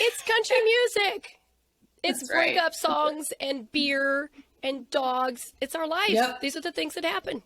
It's country music. It's breakup songs and beer and dogs. It's our lives. Yep. These are the things that happen.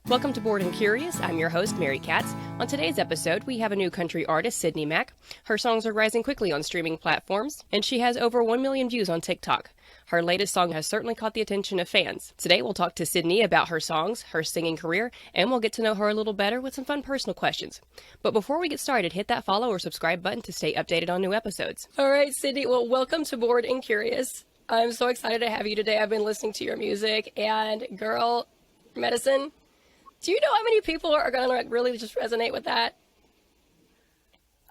Welcome to Bored and Curious. I'm your host, Mary Katz. On today's episode, we have a new country artist, Sydney Mack. Her songs are rising quickly on streaming platforms, and she has over 1 million views on TikTok. Her latest song has certainly caught the attention of fans. Today, we'll talk to Sydney about her songs, her singing career, and we'll get to know her a little better with some fun personal questions. But before we get started, hit that follow or subscribe button to stay updated on new episodes. All right, Sydney, well, welcome to Bored and Curious. I'm so excited to have you today. I've been listening to your music, and girl, medicine. Do you know how many people are going to really just resonate with that?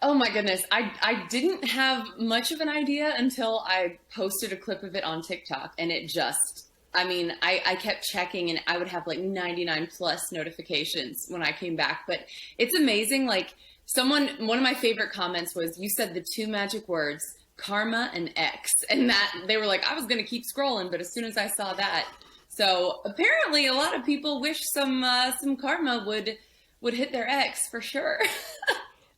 Oh my goodness. I didn't have much of an idea until I posted a clip of it on TikTok, and it just, I kept checking and I would have like 99 plus notifications when I came back. But it's amazing. Like one of my favorite comments was, you said the two magic words, karma and X, and that they were like, I was going to keep scrolling, but as soon as I saw that, so apparently a lot of people wish some karma would hit their ex for sure.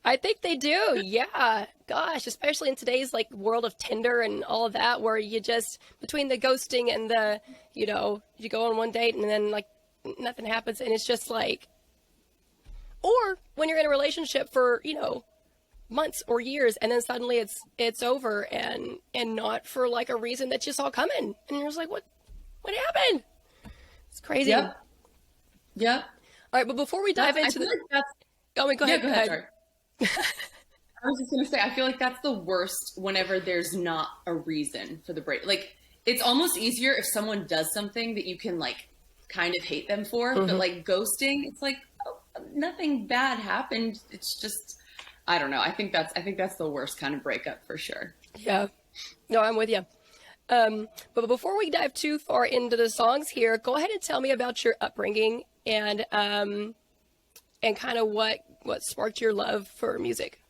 I think they do. Yeah. Gosh, especially in today's like world of Tinder and all of that, where you just, between the ghosting and the, you go on one date and then like nothing happens. And it's just like, or when you're in a relationship for, months or years, and then suddenly it's over and not for like a reason that you saw coming. And you're just like, what happened? It's crazy. Yep. All right, but before we dive into go ahead. Go ahead. Sorry. I was just going to say, I feel like that's the worst whenever there's not a reason for the break. Like, it's almost easier if someone does something that you can like kind of hate them for, but like ghosting, it's like, oh, nothing bad happened. It's just, I don't know. I think that's the worst kind of breakup for sure. Yeah. No, I'm with you. But before we dive too far into the songs here, go ahead and tell me about your upbringing and kind of what sparked your love for music.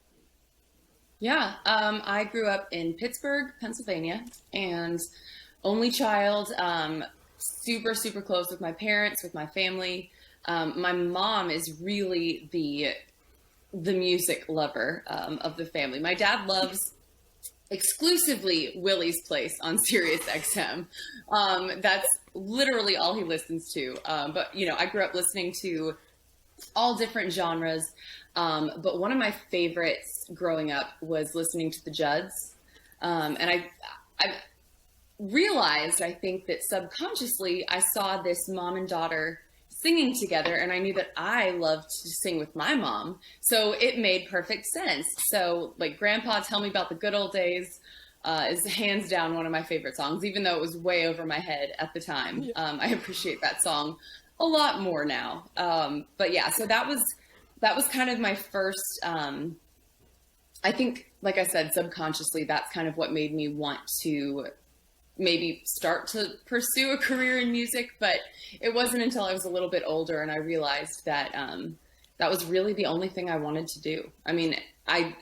Yeah. I grew up in Pittsburgh, Pennsylvania, and only child, super, super close with my parents, with my family. My mom is really the music lover, of the family. My dad loves exclusively Willie's Place on Sirius XM. That's literally all he listens to. But I grew up listening to all different genres. But one of my favorites growing up was listening to the Judds. And I realized, I think that subconsciously I saw this mom and daughter singing together, and I knew that I loved to sing with my mom, so it made perfect sense. So like Grandpa Tell Me About the Good Old Days is hands down one of my favorite songs, even though it was way over my head at the time. I appreciate that song a lot more now. But yeah, so that was kind of my first, I think, like I said, subconsciously, that's kind of what made me want to maybe start to pursue a career in music. But it wasn't until I was a little bit older and I realized that that was really the only thing I wanted to do. I mean, I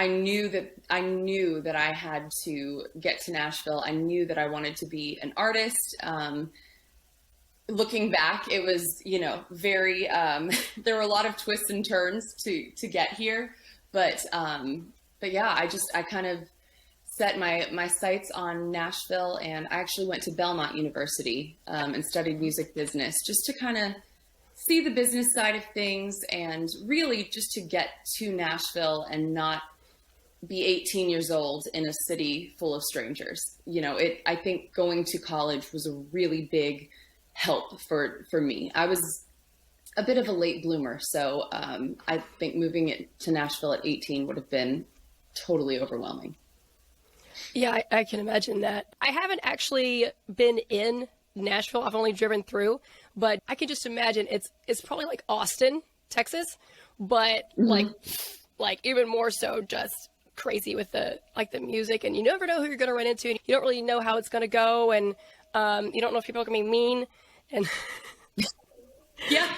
knew that I had to get to Nashville. I knew that I wanted to be an artist. Looking back, it was, very, there were a lot of twists and turns to get here. But yeah, I kind of set my sights on Nashville, and I actually went to Belmont University and studied music business just to kind of see the business side of things, and really just to get to Nashville and not be 18 years old in a city full of strangers. I think going to college was a really big help for me. I was a bit of a late bloomer, so I think moving it to Nashville at 18 would have been totally overwhelming. Yeah, I can imagine that. I haven't actually been in Nashville. I've only driven through, but I can just imagine it's probably like Austin, Texas, but like even more so just crazy with the music, and you never know who you're going to run into, and you don't really know how it's going to go, and you don't know if people are going to be mean. And yeah,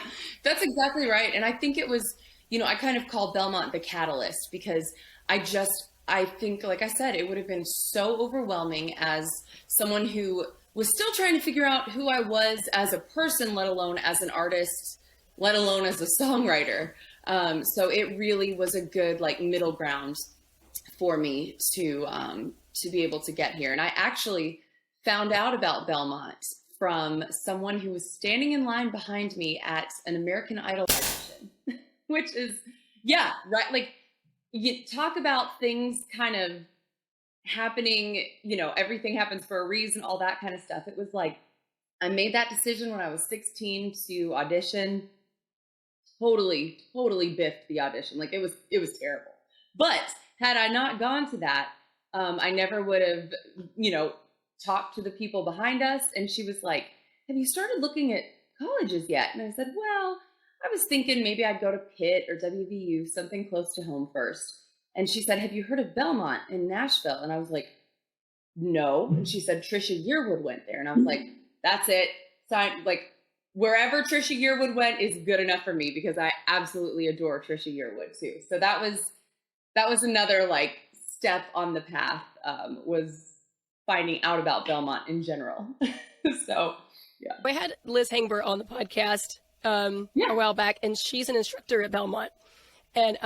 that's exactly right. And I think it was, I kind of call Belmont the catalyst, because I think, like I said, it would have been so overwhelming as someone who was still trying to figure out who I was as a person, let alone as an artist, let alone as a songwriter. So it really was a good middle ground for me to be able to get here. And I actually found out about Belmont from someone who was standing in line behind me at an American Idol audition, which is, yeah, right. Like, you talk about things kind of happening, you know, everything happens for a reason, all that kind of stuff. It was like, I made that decision when I was 16 to audition. Totally biffed the audition. Like, it was terrible. But had I not gone to that, I never would have, you know, talked to the people behind us. And she was like, have you started looking at colleges yet? And I said, well, I was thinking maybe I'd go to Pitt or WVU, something close to home first. And she said, have you heard of Belmont in Nashville? And I was like, no. And she said, Trisha Yearwood went there. And I was like, that's it. Like, wherever Trisha Yearwood went is good enough for me, because I absolutely adore Trisha Yearwood too. So that was another like step on the path, was finding out about Belmont in general. So yeah. We had Liz Hangber on the podcast a while back, and she's an instructor at Belmont. And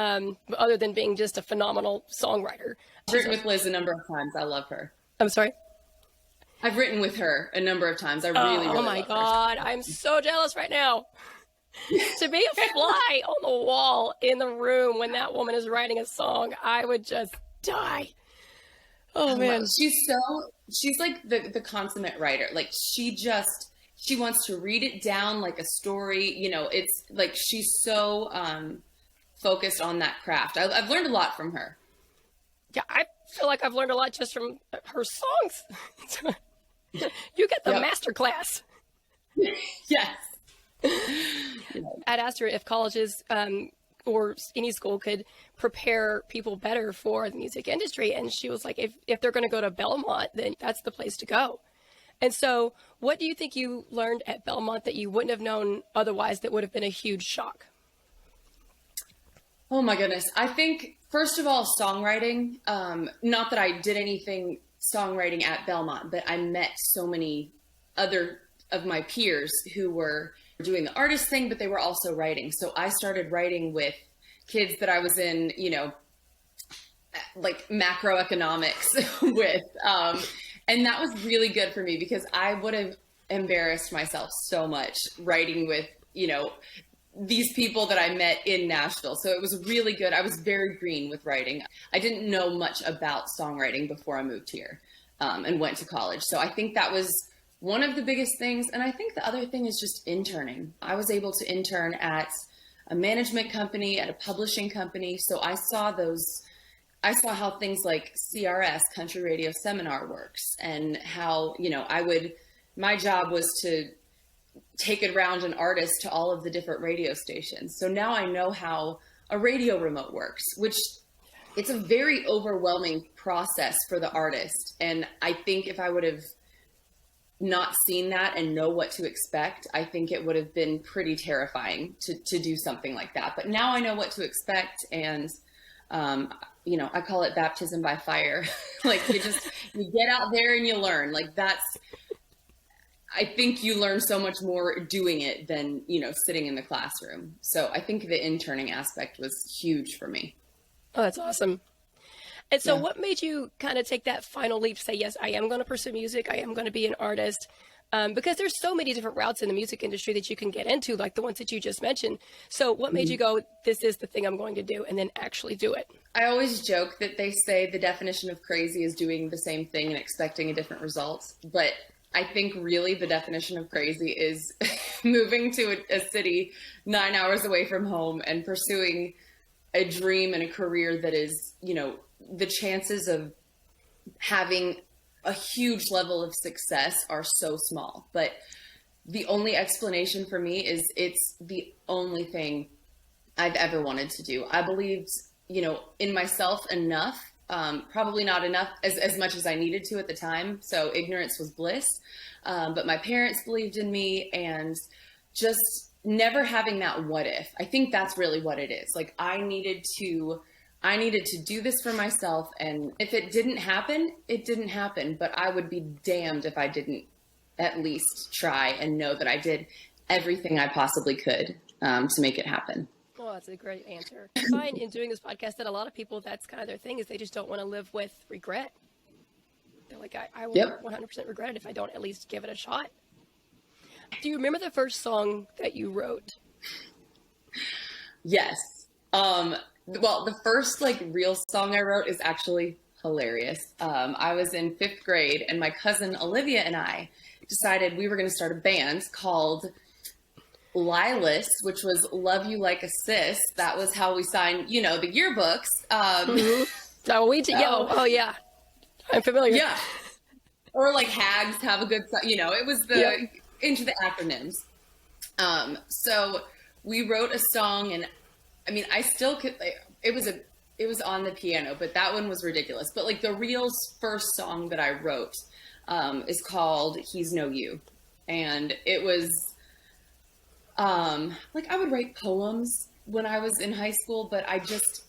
other than being just a phenomenal songwriter. I've written with Liz a number of times. I love her. I'm sorry? I've written with her a number of times. I really oh my God. I'm so jealous right now. To be a fly on the wall in the room when that woman is writing a song, I would just die. Oh man. She's like the consummate writer. Like, she wants to read it down like a story. You know, it's like, she's so focused on that craft. I've learned a lot from her. Yeah, I feel like I've learned a lot just from her songs. You get the master class. Yes. I'd asked her if colleges or any school could prepare people better for the music industry. And she was like, if they're going to go to Belmont, then that's the place to go. And so what do you think you learned at Belmont that you wouldn't have known otherwise that would have been a huge shock? Oh my goodness. I think, first of all, songwriting. Not that I did anything songwriting at Belmont, but I met so many other of my peers who were doing the artist thing, but they were also writing. So I started writing with kids that I was in, you know, like macroeconomics with. And that was really good for me, because I would have embarrassed myself so much writing with, you know, these people that I met in Nashville. So it was really good. I was very green with writing. I didn't know much about songwriting before I moved here and went to college. So I think that was one of the biggest things. And I think the other thing is just interning. I was able to intern at a management company, at a publishing company. So I saw how things like CRS, Country Radio Seminar, works, and how, you know, my job was to take it around an artist to all of the different radio stations. So now I know how a radio remote works, which it's a very overwhelming process for the artist. And I think if I would have not seen that and know what to expect, I think it would have been pretty terrifying to do something like that. But now I know what to expect. And, you know, I call it baptism by fire. Like, you get out there and you learn. Like, I think you learn so much more doing it than, you know, sitting in the classroom. So I think the interning aspect was huge for me. Oh, that's awesome. And so what made you kind of take that final leap, say, yes, I am going to pursue music, I am going to be an artist? Because there's so many different routes in the music industry that you can get into, like the ones that you just mentioned. So what made you go, this is the thing I'm going to do, and then actually do it? I always joke that they say the definition of crazy is doing the same thing and expecting a different result. But I think really the definition of crazy is moving to a city 9 hours away from home and pursuing a dream and a career that is, you know, the chances of having a huge level of success are so small. But the only explanation for me is it's the only thing I've ever wanted to do. I believed, you know, in myself enough. Probably not enough as much as I needed to at the time. So ignorance was bliss. But my parents believed in me, and just never having that what if. I think that's really what it is. Like, I needed to do this for myself. And if it didn't happen, it didn't happen. But I would be damned if I didn't at least try and know that I did everything I possibly could to make it happen. Oh, that's a great answer. I find in doing this podcast that a lot of people, that's kind of their thing, is they just don't want to live with regret. They're like, I will 100% regret it if I don't at least give it a shot. Do you remember the first song that you wrote? Yes. Well, the first like real song I wrote is actually hilarious. I was in 5th grade and my cousin Olivia and I decided we were going to start a band called LYLAS, which was Love You Like a Sis. That was how we signed, the yearbooks. Oh, oh yeah. I'm familiar. Yeah. Or like Hags Have a Good, it was into the acronyms. So we wrote a song, and I mean, I still could, it was on the piano, but that one was ridiculous. But like the real first song that I wrote, is called He's No You. And it was, like I would write poems when I was in high school, but I just,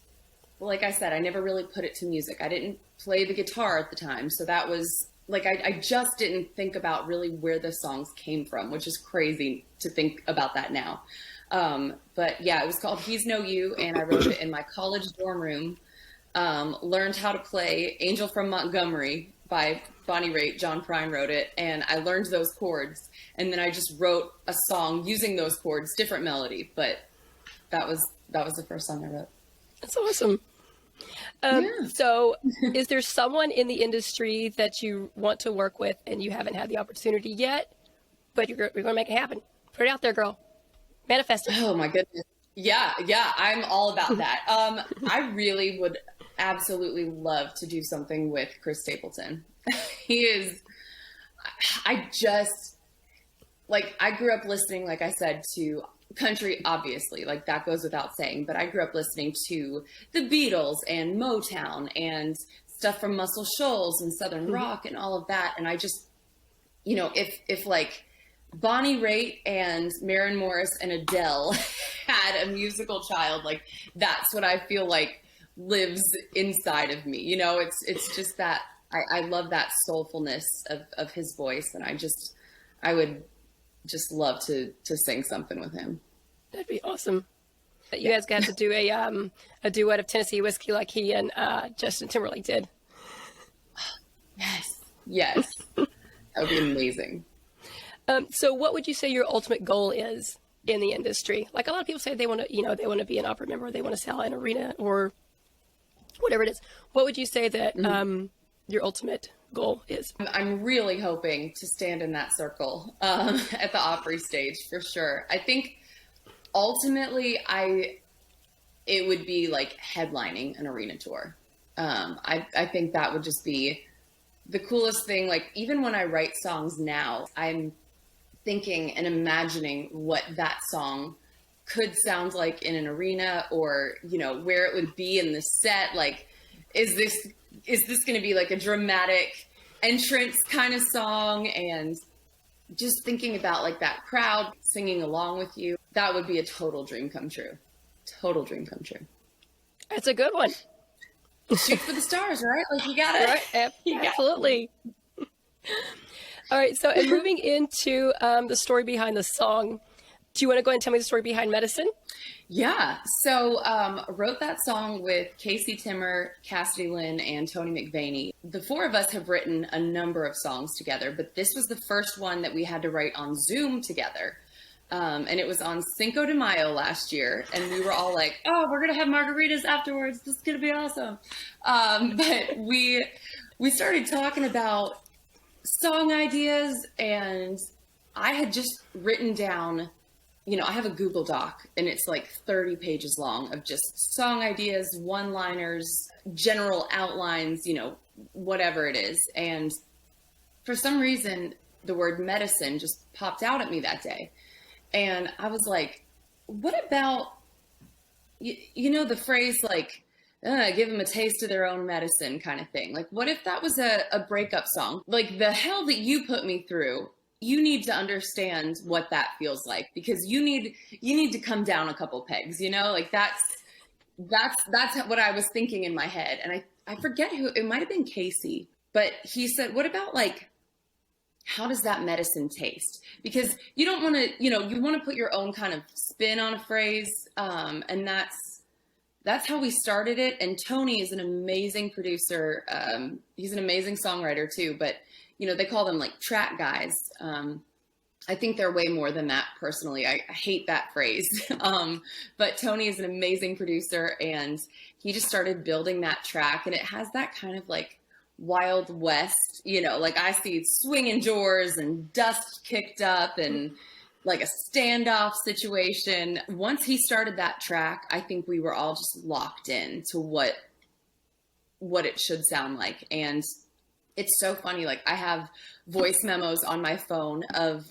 like I said, I never really put it to music. I didn't play the guitar at the time. So that was like, I just didn't think about really where the songs came from, which is crazy to think about that now. But yeah, it was called He's No You. And I wrote it in my college dorm room, learned how to play Angel from Montgomery by Bonnie Raitt. John Prine wrote it. And I learned those chords. And then I just wrote a song using those chords, different melody. But that was the first song I wrote. That's awesome. So is there someone in the industry that you want to work with and you haven't had the opportunity yet, but you're going to make it happen? Put it out there, girl. Manifest it. Oh my goodness. Yeah. I'm all about that. I really would absolutely love to do something with Chris Stapleton. I grew up listening, like I said, to country, obviously, like that goes without saying, but I grew up listening to the Beatles and Motown and stuff from Muscle Shoals and Southern Rock and all of that. And I just, if like Bonnie Raitt and Maren Morris and Adele had a musical child, like that's what I feel like lives inside of me. It's just that I love that soulfulness of his voice. And I would just love to sing something with him. That'd be awesome. You guys got to do a duet of Tennessee Whiskey like he and Justin Timberlake did. Yes. That would be amazing. So what would you say your ultimate goal is in the industry? Like a lot of people say they want to, they want to be an opera member, they want to sell an arena or whatever it is. What would you say that your ultimate goal is? I'm really hoping to stand in that circle at the Opry stage for sure. I think ultimately it would be like headlining an arena tour. I think that would just be the coolest thing. Like even when I write songs now, I'm thinking and imagining what that song could sound like in an arena or, where it would be in the set. Like, is this going to be like a dramatic entrance kind of song? And just thinking about like that crowd singing along with you, that would be a total dream come true. Total dream come true. That's a good one. Shoot for the stars, right? Like you got it. Right? Absolutely. All right. So, and moving into the story behind the song, do you want to go ahead and tell me the story behind Medicine? Yeah. So wrote that song with Casey Timmer, Cassidy Lynn, and Tony McVaney. The four of us have written a number of songs together, but this was the first one that we had to write on Zoom together. And it was on Cinco de Mayo last year. And we were all like, oh, we're going to have margaritas afterwards. This is going to be awesome. But we started talking about song ideas, and I had just written down, I have a Google Doc and it's like 30 pages long of just song ideas, one-liners, general outlines, whatever it is. And for some reason, the word medicine just popped out at me that day. And I was like, what about, the phrase like, give them a taste of their own medicine kind of thing. Like, what if that was a breakup song? Like, the hell that you put me through, you need to understand what that feels like, because you need to come down a couple pegs, like that's what I was thinking in my head. And I forget who, it might've been Casey, but he said, what about like how does that medicine taste? Because you don't want to, you want to put your own kind of spin on a phrase. And that's how we started it. And Tony is an amazing producer. He's an amazing songwriter too, but they call them like track guys. I think they're way more than that personally. I hate that phrase. But Tony is an amazing producer, and he just started building that track, and it has that kind of like Wild West, like I see swinging doors and dust kicked up and like a standoff situation. Once he started that track, I think we were all just locked in to what it should sound like. And it's so funny. Like I have voice memos on my phone of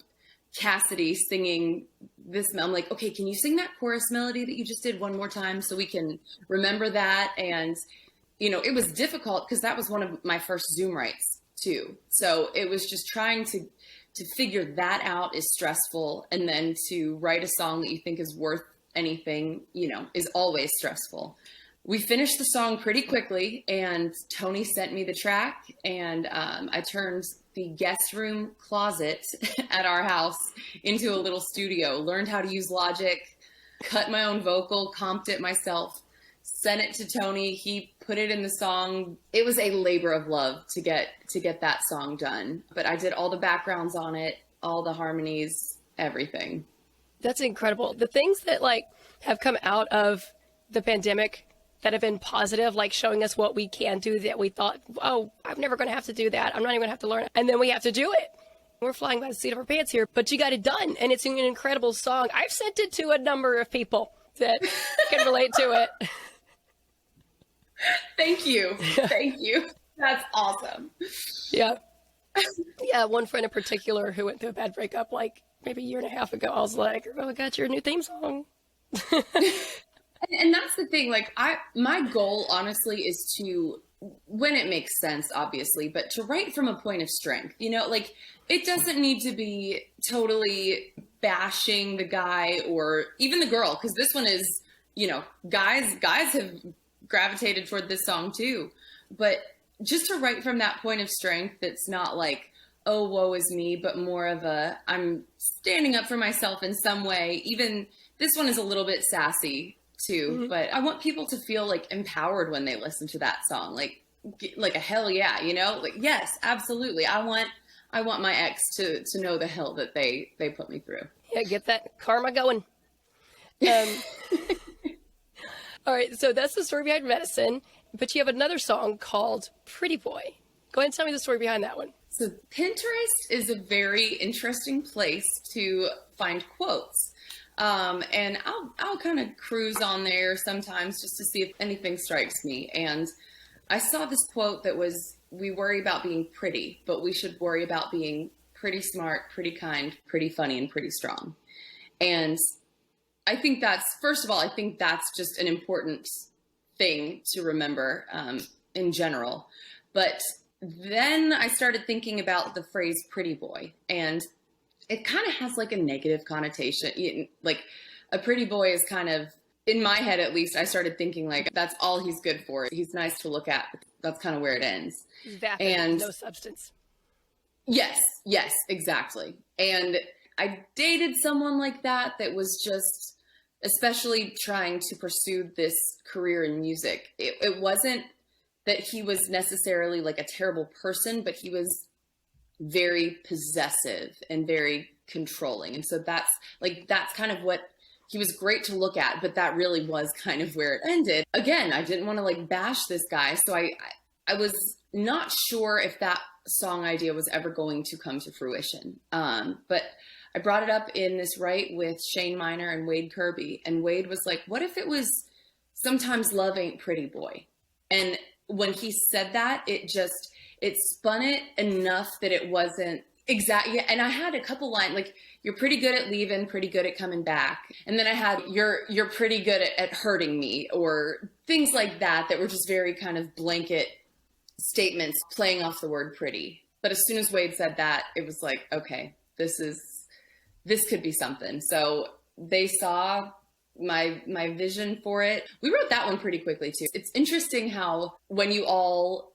Cassidy singing this. I'm like, okay, can you sing that chorus melody that you just did one more time so we can remember that? And it was difficult because that was one of my first Zoom writes too. So it was just trying to figure that out is stressful. And then to write a song that you think is worth anything, is always stressful. We finished the song pretty quickly, and Tony sent me the track, and I turned the guest room closet at our house into a little studio, learned how to use Logic, cut my own vocal, comped it myself, sent it to Tony. He put it in the song. It was a labor of love to get that song done. But I did all the backgrounds on it, all the harmonies, everything. That's incredible. The things that like have come out of the pandemic that have been positive, like showing us what we can do that we thought, oh, I'm never going to have to do that. I'm not even going to have to learn it. And then we have to do it. We're flying by the seat of our pants here, but you got it done. And it's an incredible song. I've sent it to a number of people that can relate to it. Thank you. Thank you. That's awesome. Yeah. Yeah. One friend in particular who went through a bad breakup, like maybe a year and a half ago, I was like, oh, I got your new theme song. And that's the thing, like my goal honestly is to, when it makes sense, obviously, but to write from a point of strength, like it doesn't need to be totally bashing the guy or even the girl. Cause this one is, guys have gravitated toward this song too, but just to write from that point of strength, that's not like, oh, woe is me, but more of a, I'm standing up for myself in some way. Even this one is a little bit sassy too, but I want people to feel like empowered when they listen to that song, like a hell yeah, like, yes, absolutely. I want my ex to know the hell that they put me through. Yeah. Get that karma going. All right. So that's the story behind Medicine, but you have another song called Pretty Boy. Go ahead and tell me the story behind that one. So Pinterest is a very interesting place to find quotes. And I'll kind of cruise on there sometimes just to see if anything strikes me. And I saw this quote that was, we worry about being pretty, but we should worry about being pretty smart, pretty kind, pretty funny, and pretty strong. And I think first of all, I think that's just an important thing to remember, in general. But then I started thinking about the phrase pretty boy, and it kind of has like a negative connotation. Like a pretty boy is kind of, in my head at least, I started thinking like, that's all he's good for. He's nice to look at. That's kind of where it ends. Vapid, and no substance. Yes, exactly. And I dated someone like that was just, especially trying to pursue this career in music. It wasn't that he was necessarily like a terrible person, but he was very possessive and very controlling. And so that's kind of what he was great to look at, but that really was kind of where it ended. Again, I didn't want to like bash this guy. So I was not sure if that song idea was ever going to come to fruition. But I brought it up in this write with Shane Miner and Wade Kirby. And Wade was like, what if it was sometimes love ain't pretty boy? And when he said that, it spun it enough that it wasn't exactly. And I had a couple lines like, you're pretty good at leaving, pretty good at coming back. And then I had, you're pretty good at hurting me, or things like that were just very kind of blanket statements playing off the word pretty. But as soon as Wade said that, it was like, okay, this could be something. So they saw my vision for it. We wrote that one pretty quickly too. It's interesting how when you all,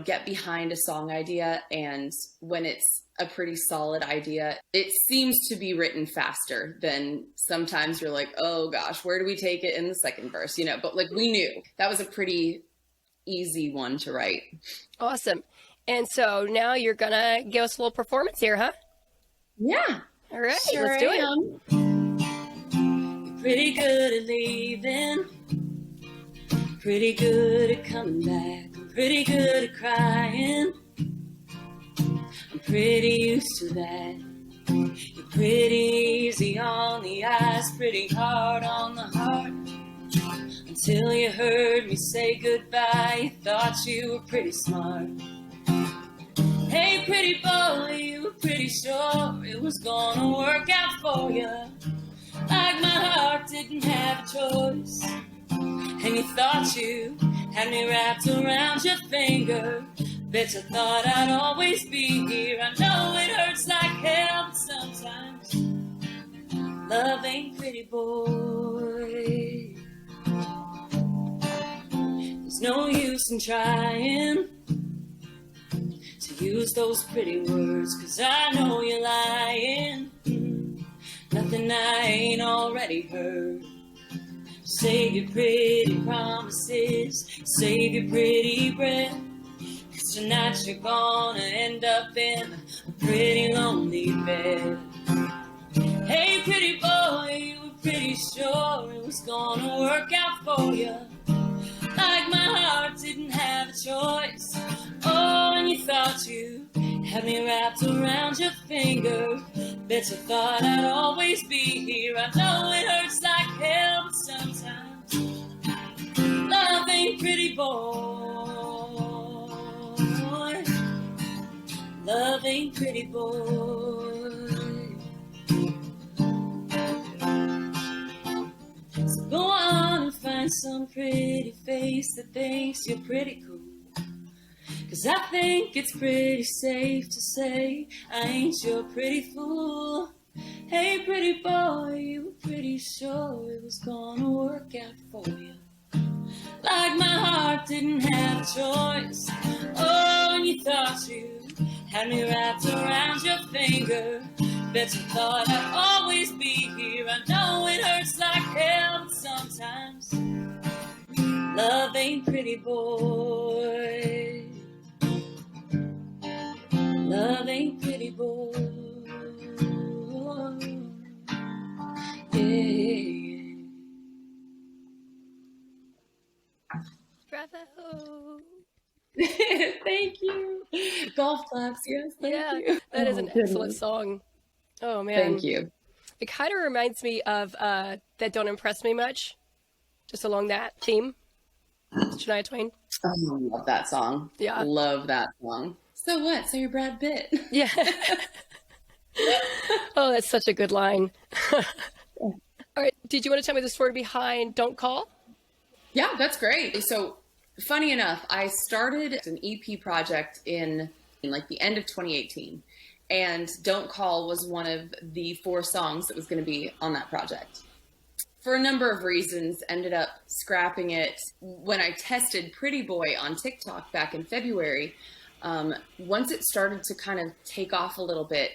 get behind a song idea, and when it's a pretty solid idea, it seems to be written faster than sometimes you're like, oh gosh, where do we take it in the second verse? But like, we knew that was a pretty easy one to write. Awesome. And so now you're gonna give us a little performance here, huh? Yeah. All right, Sure let's do it. You're pretty good at leaving, pretty good at coming back, I'm pretty good at crying, I'm pretty used to that. You're pretty easy on the eyes, pretty hard on the heart. Until you heard me say goodbye, you thought you were pretty smart. Hey pretty boy, you were pretty sure it was gonna work out for you, like my heart didn't have a choice. And you thought you had me wrapped around your finger. Bet you thought I'd always be here. I know it hurts like hell, but sometimes love ain't pretty, boy. There's no use in trying to use those pretty words, 'cause I know you're lying. Nothing I ain't already heard. Save your pretty promises, save your pretty breath, 'cause tonight you're gonna end up in a pretty lonely bed. Hey pretty boy, you were pretty sure it was gonna work out for you, like my heart didn't have a choice. Oh, and you thought you had me wrapped around your finger. Bet you thought I'd always be here. I know it hurts like hell, but sometimes love ain't pretty, boy. Love ain't pretty, boy. So go on and find some pretty face that thinks you're pretty cool, 'cause I think it's pretty safe to say I ain't your pretty fool. Hey pretty boy, you were pretty sure it was gonna work out for you, like my heart didn't have a choice. Oh, and you thought you had me wrapped around your finger. Bet you thought I'd always be here. I know it hurts like hell, but sometimes love ain't pretty, boy. Love ain't pretty, boy. Yeah. Bravo. Thank you. Golf claps, yes. Thank you. That is an Goodness. excellent song. Oh man. Thank you. It kind of reminds me of That Don't Impress Me Much, just along that theme. Shania Twain. Oh, I love that song. Yeah. Love that song. So what? So you're Brad Pitt. Yeah. Oh, that's such a good line. All right. Did you want to tell me the story behind Don't Call? Yeah, that's great. So funny enough, I started an EP project in like the end of 2018. And Don't Call was one of the 4 songs that was going to be on that project. For a number of reasons, ended up scrapping it. When I tested Pretty Boy on TikTok back in February, once it started to kind of take off a little bit,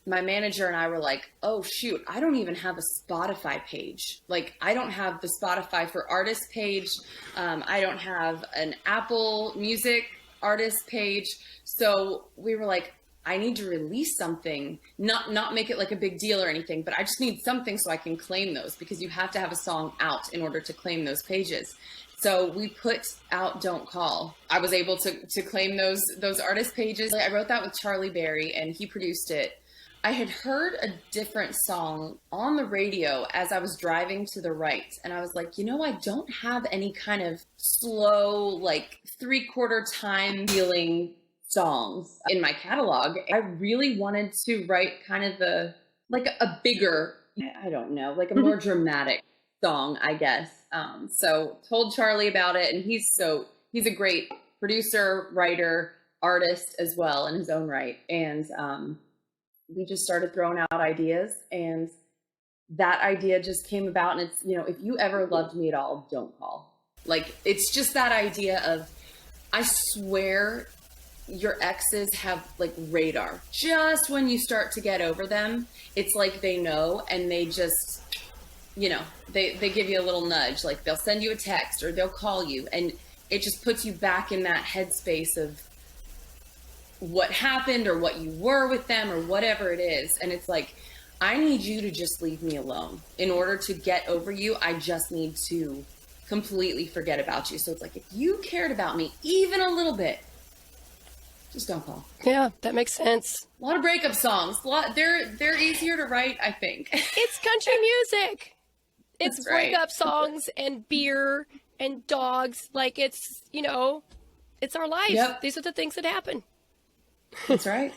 my manager and I were like, oh shoot, I don't even have a Spotify page. Like, I don't have the Spotify for artist page. I don't have an Apple Music artist page. So we were like, I need to release something, not make it like a big deal or anything, but I just need something so I can claim those, because you have to have a song out in order to claim those pages. So we put out Don't Call. I was able to claim those artist pages. I wrote that with Charlie Berry and he produced it. I had heard a different song on the radio as I was driving to the right. And I was like, I don't have any kind of slow, like 3/4 time feeling songs in my catalog. I really wanted to write kind of a bigger, I don't know, like a more dramatic song, I guess. So told Charlie about it, and he's a great producer, writer, artist as well in his own right. And we just started throwing out ideas, and that idea just came about. And it's, if you ever loved me at all, don't call. Like, it's just that idea of, I swear your exes have like radar. Just when you start to get over them, it's like they know, and they just, they give you a little nudge. Like, they'll send you a text or they'll call you, and it just puts you back in that headspace of what happened or what you were with them or whatever it is. And it's like, I need you to just leave me alone. In order to get over you, I just need to completely forget about you. So it's like, if you cared about me even a little bit, just don't call. Yeah, that makes sense. A lot of breakup songs. They're easier to write, I think. It's country music. It's That's right. breakup songs and beer and dogs. Like, it's, it's our life. Yep. These are the things that happen. That's right.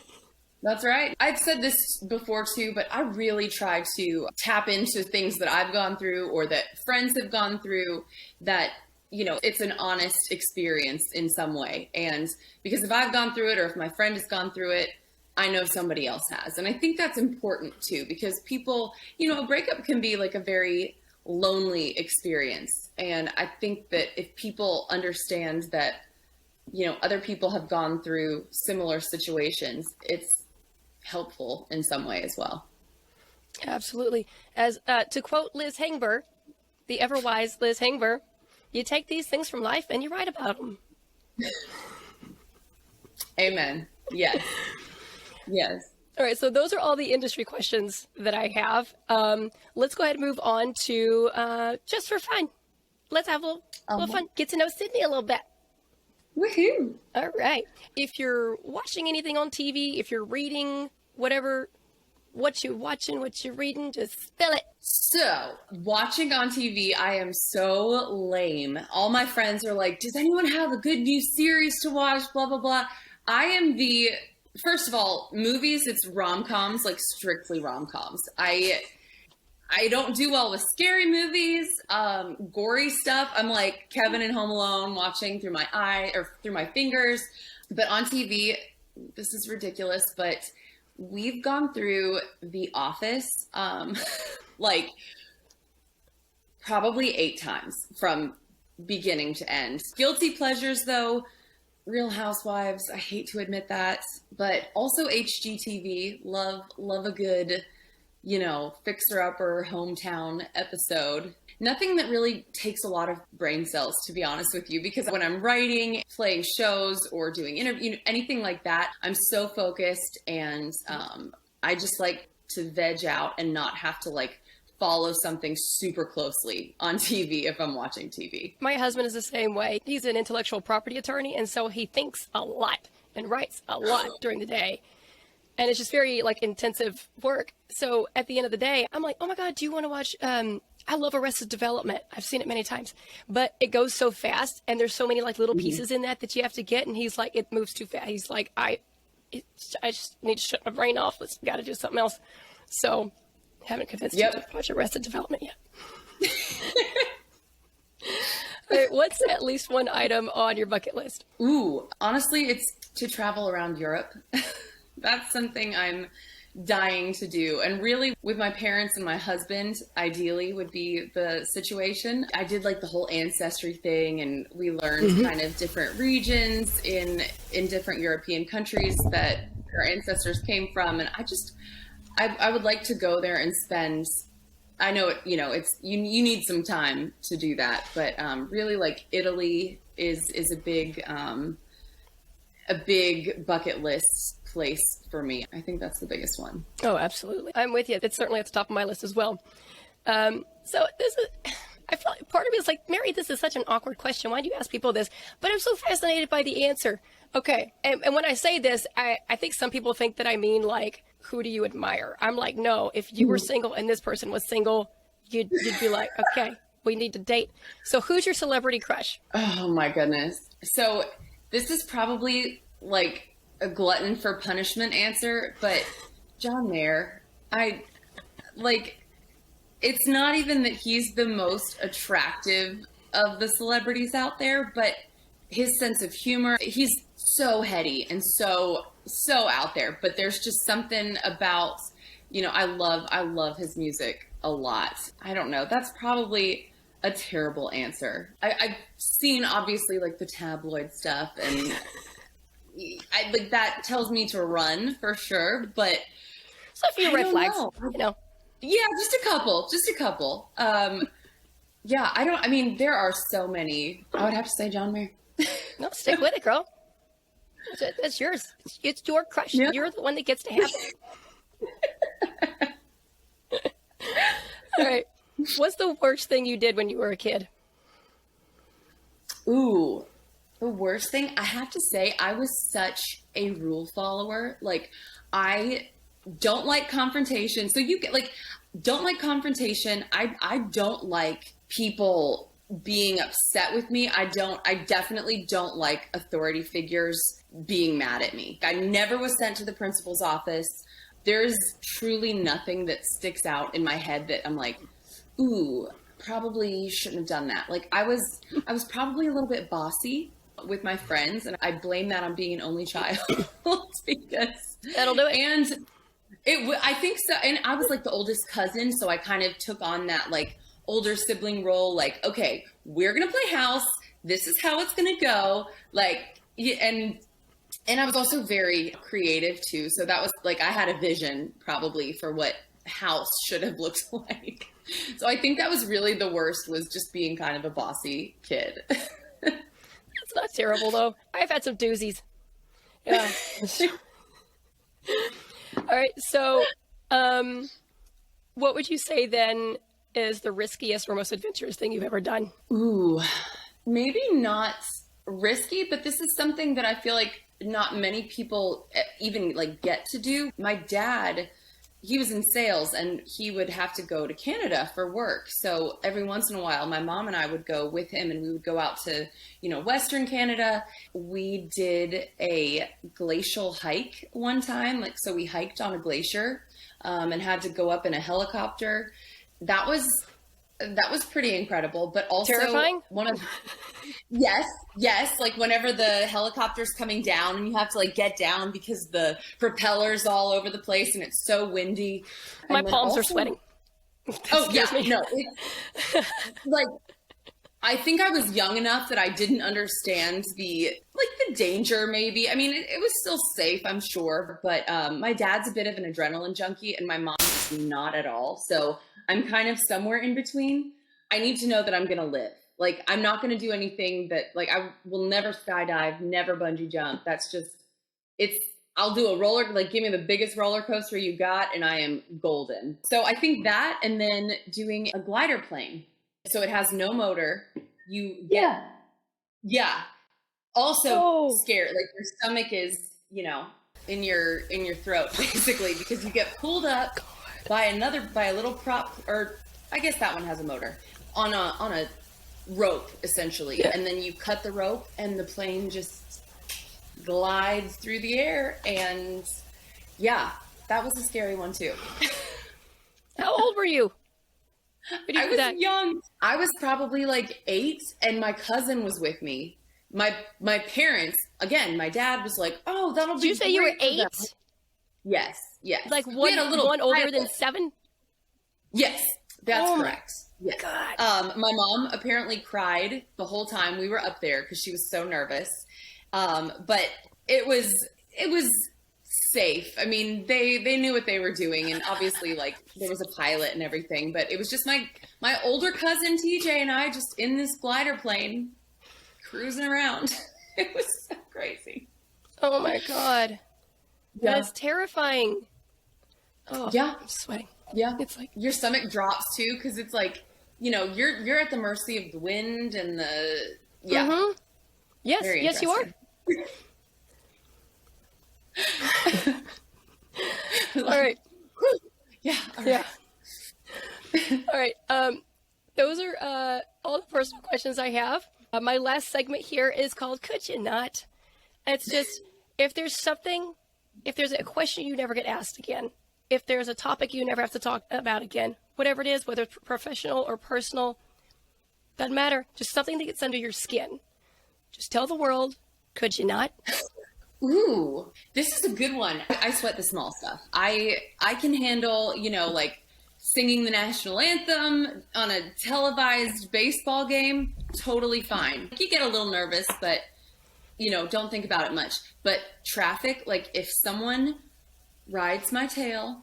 That's right. I've said this before too, but I really try to tap into things that I've gone through or that friends have gone through, that, it's an honest experience in some way. And because if I've gone through it, or if my friend has gone through it, I know somebody else has. And I think that's important too, because people, a breakup can be like a very lonely experience. And I think that if people understand that, other people have gone through similar situations, it's helpful in some way as well. Absolutely. As to quote Liz Hangber, the ever wise Liz Hangber, you take these things from life and you write about them. Amen. Yes. Yes. All right. So those are all the industry questions that I have. Let's go ahead and move on to just for fun. Let's have a little fun. Get to know Sydney a little bit. Woohoo. All right. If you're watching anything on TV, if you're reading, whatever, what you're watching, what you're reading, just spill it. So, watching on TV, I am so lame. All my friends are like, does anyone have a good new series to watch? Blah, blah, blah. I am first of all, movies, it's rom-coms, like strictly rom-coms. I don't do well with scary movies, gory stuff. I'm like Kevin in Home Alone, watching through my eye or through my fingers. But on TV, this is ridiculous, but we've gone through The Office, like probably 8 times from beginning to end. Guilty pleasures though, Real Housewives. I hate to admit that, but also HGTV. Love a good, fixer-upper hometown episode. Nothing that really takes a lot of brain cells, to be honest with you, because when I'm writing, playing shows, or doing interviews, anything like that, I'm so focused, and I just like to veg out and not have to like follow something super closely on TV if I'm watching TV. My husband is the same way. He's an intellectual property attorney, and so he thinks a lot and writes a lot during the day. And it's just very like intensive work. So at the end of the day, I'm like, oh my God, do you want to watch? I love Arrested Development. I've seen it many times, but it goes so fast, and there's so many like little pieces in that you have to get. And he's like, it moves too fast. He's like, I just need to shut my brain off. Let's got to do something else. So haven't convinced you to watch Arrested Development yet. All right, what's at least one item on your bucket list? Ooh, honestly, it's to travel around Europe. That's something I'm dying to do. And really, with my parents and my husband, ideally would be the situation. I did like the whole ancestry thing, and we learned kind of different regions in different European countries that our ancestors came from. And I would like to go there and spend, I know it's you need some time to do that, but really like Italy is a big bucket list place for me. I think that's the biggest one. Oh, absolutely. I'm with you. It's certainly at the top of my list as well. So this is, I feel like part of me is like, Mary, this is such an awkward question. Why do you ask people this? But I'm so fascinated by the answer. Okay. And when I say this, I think some people think that I mean like, who do you admire? I'm like, no, if you were single and this person was single, you'd be like, okay, we need to date. So who's your celebrity crush? Oh my goodness. So this is probably like a glutton for punishment answer, but John Mayer, it's not even that he's the most attractive of the celebrities out there, but his sense of humor, he's so heady and so out there, but there's just something about I love his music a lot. I don't know. That's probably a terrible answer. I've seen obviously like the tabloid stuff, and like that tells me to run for sure, but So a few red flags, Yeah, just a couple. There are so many. I would have to say John Mayer. No, stick with it, girl. That's yours. It's your crush. Yeah. You're the one that gets to have it. All right. What's the worst thing you did when you were a kid? Ooh, the worst thing? I have to say, I was such a rule follower. Like, I don't like confrontation. So don't like confrontation. I don't like people being upset with me. I definitely don't like authority figures being mad at me. I never was sent to the principal's office. There's truly nothing that sticks out in my head that I'm like, ooh, probably shouldn't have done that. Like I was probably a little bit bossy with my friends, and I blame that on being an only child because that'll do it. And I think so. And I was like the oldest cousin, so I kind of took on that like older sibling role. Like, okay, we're gonna play house. This is how it's gonna go. Like, and I was also very creative too. So that was like I had a vision probably for what house should have looked like. So I think that was really the worst, was just being kind of a bossy kid. It's not terrible though. I've had some doozies. Yeah. All right. So, what would you say then is the riskiest or most adventurous thing you've ever done? Ooh, maybe not risky, but this is something that I feel like not many people even like get to do. My dad, he was in sales and he would have to go to Canada for work. So every once in a while, my mom and I would go with him, and we would go out to, Western Canada. We did a glacial hike one time. So we hiked on a glacier and had to go up in a helicopter. That was pretty incredible, but also terrifying. Yes. Like whenever the helicopter's coming down and you have to like get down because the propeller's all over the place and it's so windy. My palms are sweating. Oh yeah, no. Like, I think I was young enough that I didn't understand the danger maybe. I mean, it was still safe, I'm sure, but my dad's a bit of an adrenaline junkie and my mom is not at all. So I'm kind of somewhere in between. I need to know that I'm going to live. Like, I'm not going to do anything that, like, I will never skydive, never bungee jump. That's just, I'll do a give me the biggest roller coaster you got, and I am golden. So I think that, and then doing a glider plane. So it has no motor. Yeah. Also scared. Like, your stomach is, in your throat, basically, because you get pulled up by a little prop, or I guess that one has a motor, on a rope essentially. Yeah. And then you cut the rope and the plane just glides through the air. And yeah, that was a scary one too. How old were you? I was young. I was probably like 8, and my cousin was with me. My parents, again, my dad was like, "Oh, that'll be." Did you say you were 8? Yes. Like one older than 7? Yes, that's correct. Yes. God. My mom apparently cried the whole time we were up there because she was so nervous. But it was safe. I mean, they knew what they were doing, and obviously like there was a pilot and everything, but it was just my older cousin TJ and I just in this glider plane cruising around. It was so crazy. Oh my God. Yeah. That's terrifying. Oh yeah. I'm sweating. Yeah. It's like your stomach drops too, because it's like, you're at the mercy of the wind and the Mm-hmm. Yes, you are. All right. Yeah. Yeah. All right. Those are all the personal questions I have. My last segment here is called Could You Not? It's just, if there's a question you never get asked again, if there's a topic you never have to talk about again, whatever it is, whether it's professional or personal, doesn't matter. Just something that gets under your skin. Just tell the world, could you not? Ooh, this is a good one. I sweat the small stuff. I can handle, like singing the national anthem on a televised baseball game. Totally fine. You get a little nervous, but don't think about it much. But traffic, like if someone rides my tail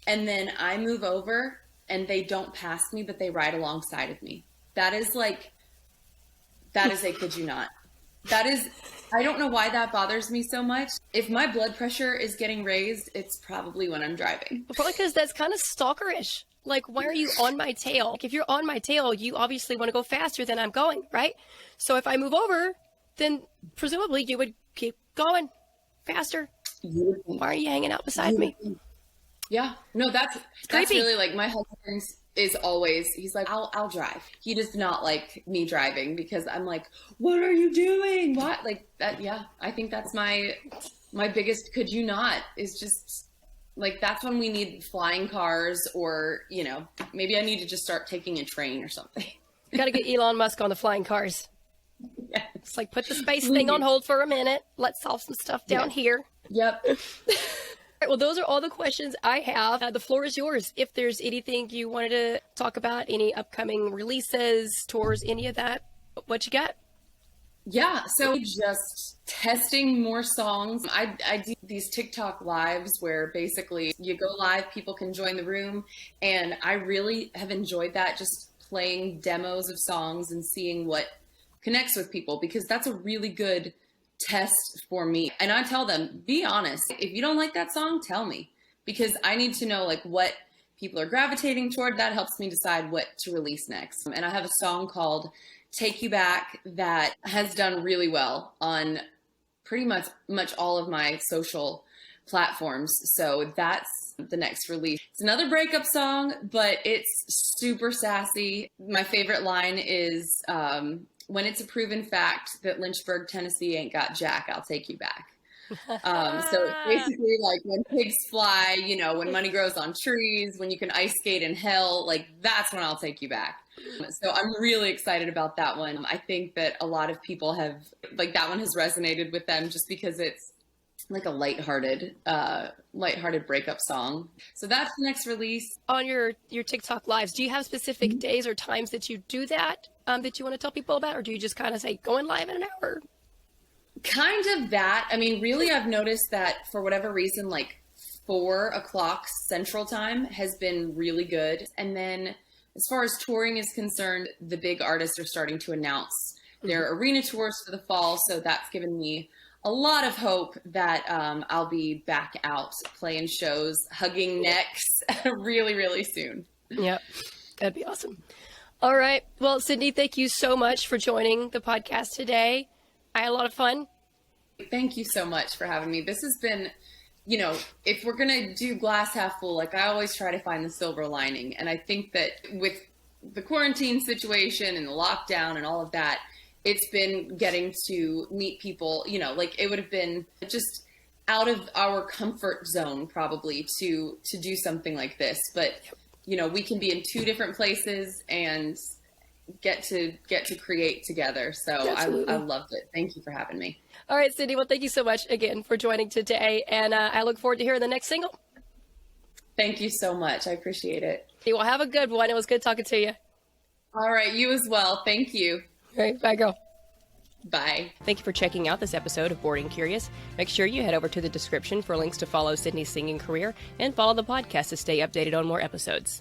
and then I move over and they don't pass me, but they ride alongside of me. That is a kid you not. I don't know why that bothers me so much. If my blood pressure is getting raised, it's probably when I'm driving. Probably because that's kind of stalkerish. Like, why are you on my tail? Like, if you're on my tail, you obviously want to go faster than I'm going, right? So if I move over, then presumably you would keep going faster. Why are you hanging out beside me? Yeah. No, that's really like my husband is always, he's like, I'll drive. He does not like me driving because I'm like, what are you doing? What? Like that. Yeah. I think that's my biggest, could you not, is just like, that's when we need flying cars or, maybe I need to just start taking a train or something. Got to get Elon Musk on the flying cars. Yes. It's like, put the space thing on hold for a minute. Let's solve some stuff down here. Yep. All right, well, those are all the questions I have. The floor is yours. If there's anything you wanted to talk about, any upcoming releases, tours, any of that, what you got? Yeah, so just testing more songs. I do these TikTok lives where basically you go live, people can join the room, and I really have enjoyed that, just playing demos of songs and seeing what connects with people, because that's a really good test for me. And I tell them, be honest. If you don't like that song, tell me, because I need to know like what people are gravitating toward. That helps me decide what to release next. And I have a song called Take You Back that has done really well on pretty much all of my social platforms. So that's the next release. It's another breakup song, but it's super sassy. My favorite line is, when it's a proven fact that Lynchburg, Tennessee ain't got jack, I'll take you back. So it's basically like when pigs fly, when money grows on trees, when you can ice skate in hell, like that's when I'll take you back. So I'm really excited about that one. I think that a lot of people have, like, that one has resonated with them just because it's like a lighthearted breakup song. So that's the next release. On your TikTok lives, do you have specific days or times that you do that, that you want to tell people about? Or do you just kind of say, going live in an hour? Kind of that. I mean, really, I've noticed that for whatever reason, like 4:00 Central Time has been really good. And then as far as touring is concerned, the big artists are starting to announce their arena tours for the fall. So that's given me a lot of hope that I'll be back out playing shows, hugging necks really, really soon. Yep. That'd be awesome. All right. Well, Sydney, thank you so much for joining the podcast today. I had a lot of fun. Thank you so much for having me. This has been, if we're going to do glass half full, like I always try to find the silver lining. And I think that with the quarantine situation and the lockdown and all of that, it's been getting to meet people, like it would have been just out of our comfort zone probably to do something like this. But, we can be in two different places and get to create together. So I loved it. Thank you for having me. All right, Sydney. Well, thank you so much again for joining today. And I look forward to hearing the next single. Thank you so much. I appreciate it. Well, have a good one. It was good talking to you. All right. You as well. Thank you. All right. Bye, girl. Bye. Thank you for checking out this episode of Bored and Curious. Make sure you head over to the description for links to follow Sydney's singing career and follow the podcast to stay updated on more episodes.